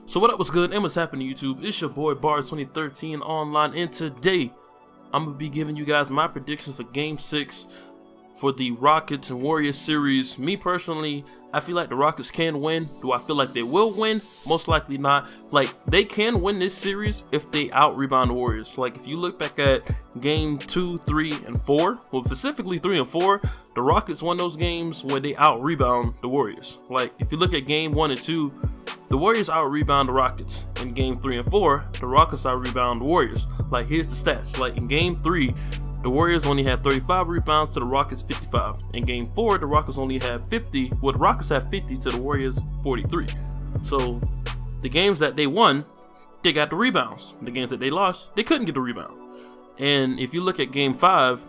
So what up, what's good, and what's happening, YouTube? It's your boy Bars2013 online, and today I'm gonna be giving you guys my predictions for Game 6 for the Rockets and Warriors series. Me personally, I feel like the Rockets can win. Do I feel like they will win? Most likely not. Like, they can win this series if they out-rebound the Warriors. Like, if you look back at Game 2, 3, and 4, well, specifically 3 and 4, the Rockets won those games when they out-rebound the Warriors. Like, if you look at Game 1 and 2, the Warriors out-rebound the Rockets. In Game 3 and 4, the Rockets out-rebound the Warriors. Like, here's the stats. Like, in Game 3, the Warriors only had 35 rebounds to the Rockets 55. In Game 4, the Rockets only had 50. Well, the Rockets had 50 to the Warriors 43. So, the games that they won, they got the rebounds. The games that they lost, they couldn't get the rebound. And if you look at Game 5,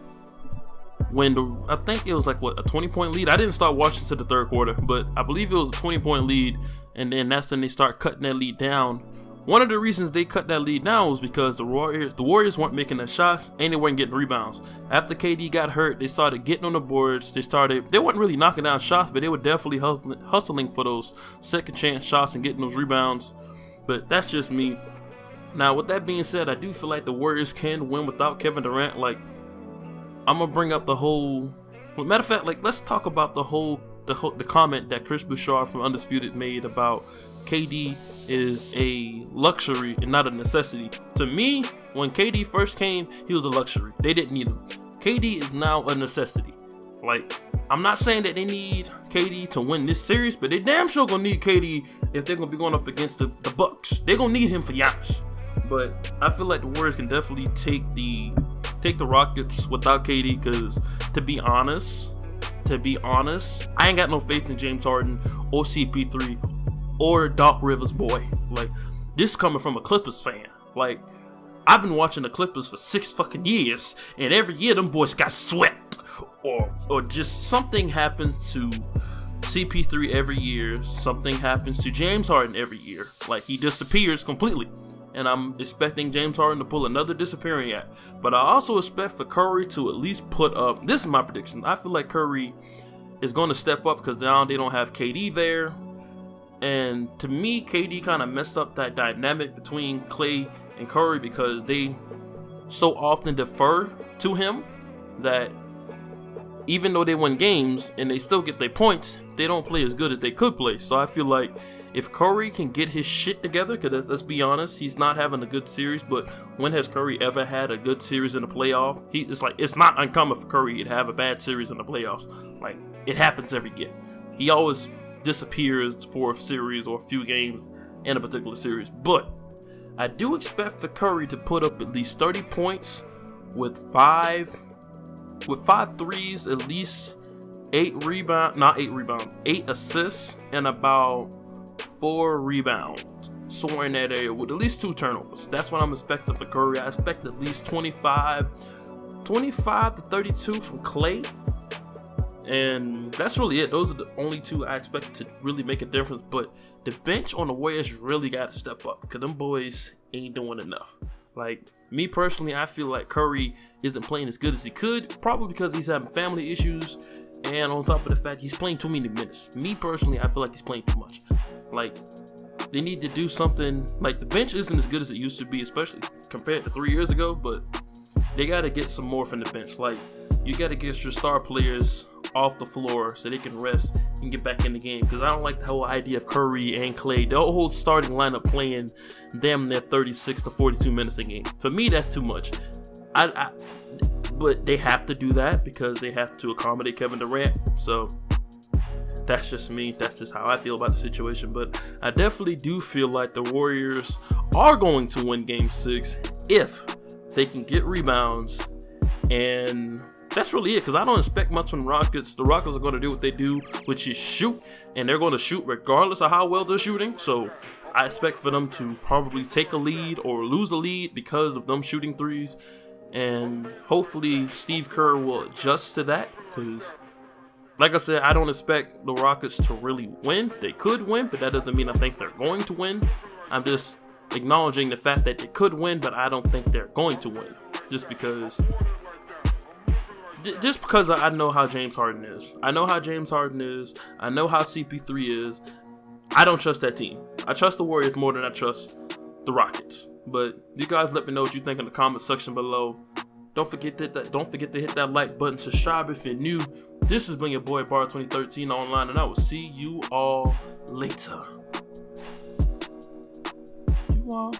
when I think it was like, what, a 20-point lead? I didn't start watching to the third quarter, but I believe it was a 20-point lead. And then that's when they start cutting that lead down. One of the reasons they cut that lead down was because the Warriors weren't making the shots and they weren't getting rebounds. After KD got hurt, they started getting on the boards. They weren't really knocking down shots, but they were definitely hustling for those second chance shots and getting those rebounds. But that's just me. Now, with that being said, I do feel like the Warriors can win without Kevin Durant. Like, I'm gonna bring up the whole. Well, matter of fact, like, let's talk about the comment that Chris Bouchard from Undisputed made about KD is a luxury and not a necessity. To me, when KD first came, he was a luxury. They didn't need him. KD is now a necessity. Like, I'm not saying that they need KD to win this series, but they damn sure gonna need KD if they're gonna be going up against the Bucks. They're gonna need him for Giannis. But I feel like the Warriors can definitely take the Rockets without KD, because to be honest, I ain't got no faith in James Harden or CP3 or Doc Rivers boy. Like, this coming from a Clippers fan. Like, I've been watching the Clippers for 6 fucking years, and every year them boys got swept, or just something happens to CP3 every year. Something happens to James Harden every year. Like, he disappears completely. And I'm expecting James Harden to pull another disappearing act. But I also expect for Curry to at least put up. This is my prediction. I feel like Curry is going to step up because now they don't have KD there. And to me, KD kind of messed up that dynamic between Klay and Curry, because they so often defer to him that even though they win games and they still get their points, they don't play as good as they could play. So I feel like if Curry can get his shit together, because let's be honest, he's not having a good series, but when has Curry ever had a good series in the playoff? It's not uncommon for Curry to have a bad series in the playoffs. Like, it happens every year. He always disappears for a series or a few games in a particular series. But I do expect for Curry to put up at least 30 points with 5 threes, at least 8 assists, and about 4 rebounds, somewhere in that area, with at least 2 turnovers. That's what I'm expecting for Curry. I expect at least 25 to 32 from Klay. And that's really it. Those are the only 2 I expect to really make a difference. But the bench on the Warriors really got to step up, because them boys ain't doing enough. Like, me personally, I feel like Curry isn't playing as good as he could, probably because he's having family issues, and on top of the fact he's playing too many minutes. Me personally, I feel like he's playing too much. Like, they need to do something. Like, the bench isn't as good as it used to be, especially compared to 3 years ago, but they got to get some more from the bench. Like, you got to get your star players off the floor so they can rest and get back in the game, because I don't like the whole idea of Curry and Klay, the whole starting lineup, playing damn near 36 to 42 minutes a game. For me, that's too much. But they have to do that because they have to accommodate Kevin Durant. So that's just me. That's just how I feel about the situation. But I definitely do feel like the Warriors are going to win Game 6 if they can get rebounds. And that's really it, because I don't expect much from the Rockets. The Rockets are going to do what they do, which is shoot. And they're going to shoot regardless of how well they're shooting. So I expect for them to probably take a lead or lose the lead because of them shooting threes. And hopefully Steve Kerr will adjust to that, because like I said, I don't expect the Rockets to really win. They could win, but that doesn't mean I think they're going to win. I'm just acknowledging the fact that they could win, but I don't think they're going to win. Just because I know how James Harden is. I know how CP3 is. I don't trust that team. I trust the Warriors more than I trust the Rockets. But you guys let me know what you think in the comment section below. Don't forget to hit that like button, subscribe if you're new. This has been your boy Bar 2013 online, and I will see you all later. You all.